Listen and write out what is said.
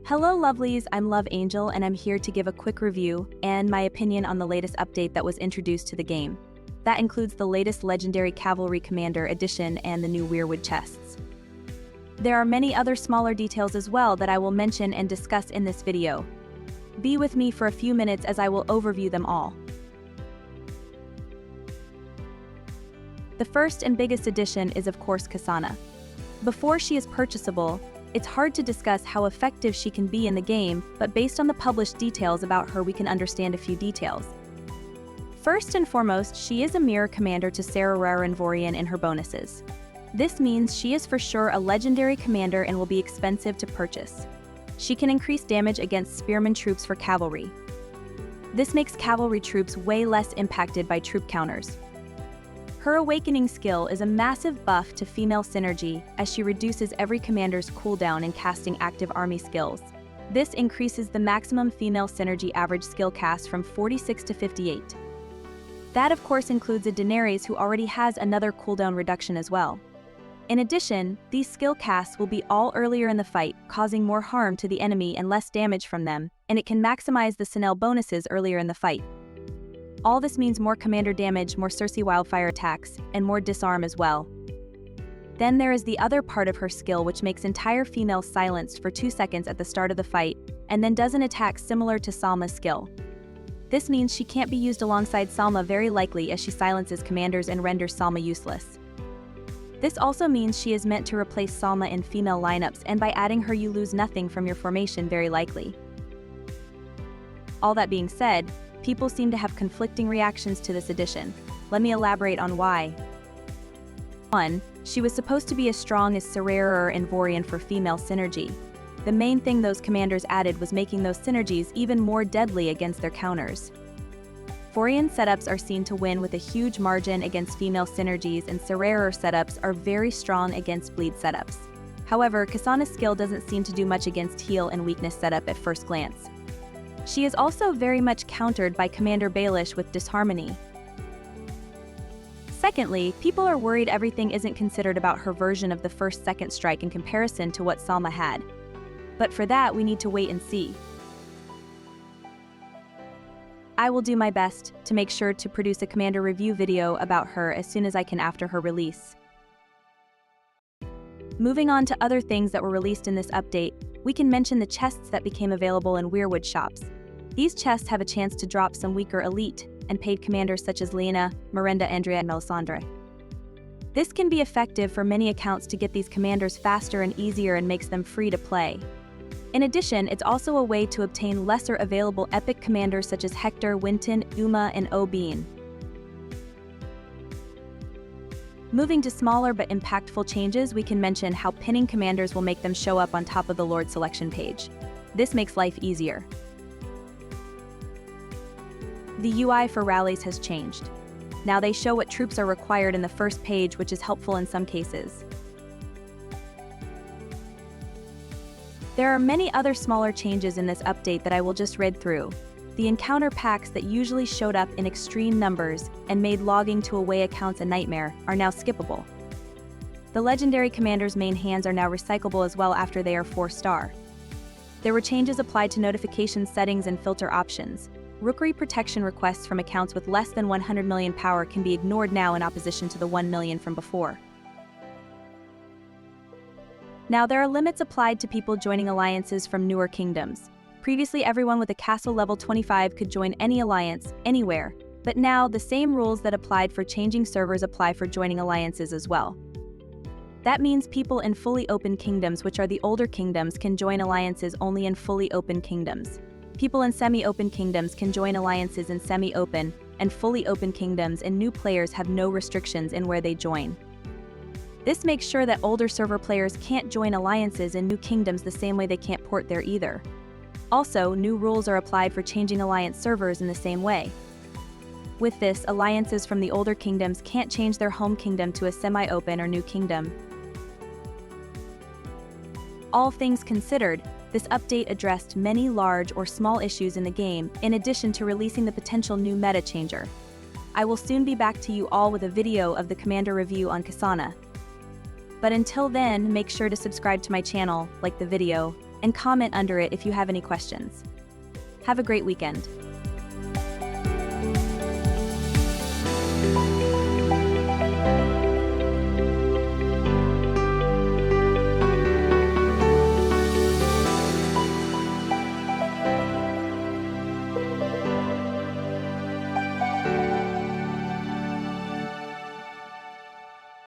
Hello lovelies, I'm Love Angel and I'm here to give a quick review and my opinion on the latest update that was introduced to the game. That includes the latest Legendary Cavalry Commander edition and the new Weirwood chests. There are many other smaller details as well that I will mention and discuss in this video. Be with me for a few minutes as I will overview them all. The first and biggest addition is of course Cassana. Before she is purchasable, it's hard to discuss how effective she can be in the game, but based on the published details about her we can understand a few details. First and foremost, she is a mirror commander to Sarah and Vorian in her bonuses. This means she is for sure a legendary commander and will be expensive to purchase. She can increase damage against spearman troops for cavalry. This makes cavalry troops way less impacted by troop counters. Her awakening skill is a massive buff to female synergy as she reduces every commander's cooldown in casting active army skills. This increases the maximum female synergy average skill cast from 46 to 58. That of course includes a Daenerys who already has another cooldown reduction as well. In addition, these skill casts will be all earlier in the fight, causing more harm to the enemy and less damage from them, and it can maximize the Sinel bonuses earlier in the fight. All this means more commander damage, more Cersei wildfire attacks, and more disarm as well. Then there is the other part of her skill which makes entire females silenced for 2 seconds at the start of the fight, and then does an attack similar to Salma's skill. This means she can't be used alongside Salma very likely as she silences commanders and renders Salma useless. This also means she is meant to replace Salma in female lineups, and by adding her you lose nothing from your formation very likely. All that being said, people seem to have conflicting reactions to this addition. Let me elaborate on why. 1. She was supposed to be as strong as Sarah and Vorian for female synergy. The main thing those commanders added was making those synergies even more deadly against their counters. Vorian setups are seen to win with a huge margin against female synergies, and Sarah setups are very strong against bleed setups. However, Cassana's skill doesn't seem to do much against heal and weakness setup at first glance. She is also very much countered by Commander Baelish with Disharmony. Secondly, people are worried everything isn't considered about her version of the first second strike in comparison to what Salma had. But for that, we need to wait and see. I will do my best to make sure to produce a commander review video about her as soon as I can after her release. Moving on to other things that were released in this update, we can mention the chests that became available in Weirwood shops. These chests have a chance to drop some weaker elite and paid commanders such as Lena, Miranda, Andrea, and Melisandre. This can be effective for many accounts to get these commanders faster and easier and makes them free to play. In addition, it's also a way to obtain lesser available epic commanders such as Hector, Winton, Uma, and Obean. Moving to smaller but impactful changes, we can mention how pinning commanders will make them show up on top of the Lord selection page. This makes life easier. The UI for rallies has changed. Now they show what troops are required in the first page, which is helpful in some cases. There are many other smaller changes in this update that I will just read through. The encounter packs that usually showed up in extreme numbers and made logging to away accounts a nightmare are now skippable. The legendary commander's main hands are now recyclable as well after they are 4-star. There were changes applied to notification settings and filter options. Rookery protection requests from accounts with less than 100 million power can be ignored now in opposition to the 1 million from before. Now there are limits applied to people joining alliances from newer kingdoms. Previously everyone with a castle level 25 could join any alliance, anywhere, but now the same rules that applied for changing servers apply for joining alliances as well. That means people in fully open kingdoms, which are the older kingdoms, can join alliances only in fully open kingdoms. People in semi-open kingdoms can join alliances in semi-open and fully open kingdoms, and new players have no restrictions in where they join. This makes sure that older server players can't join alliances in new kingdoms the same way they can't port there either. Also, new rules are applied for changing alliance servers in the same way. With this, alliances from the older kingdoms can't change their home kingdom to a semi-open or new kingdom. All things considered, this update addressed many large or small issues in the game, in addition to releasing the potential new meta changer. I will soon be back to you all with a video of the commander review on Cassana. But until then, make sure to subscribe to my channel, like the video, and comment under it if you have any questions. Have a great weekend.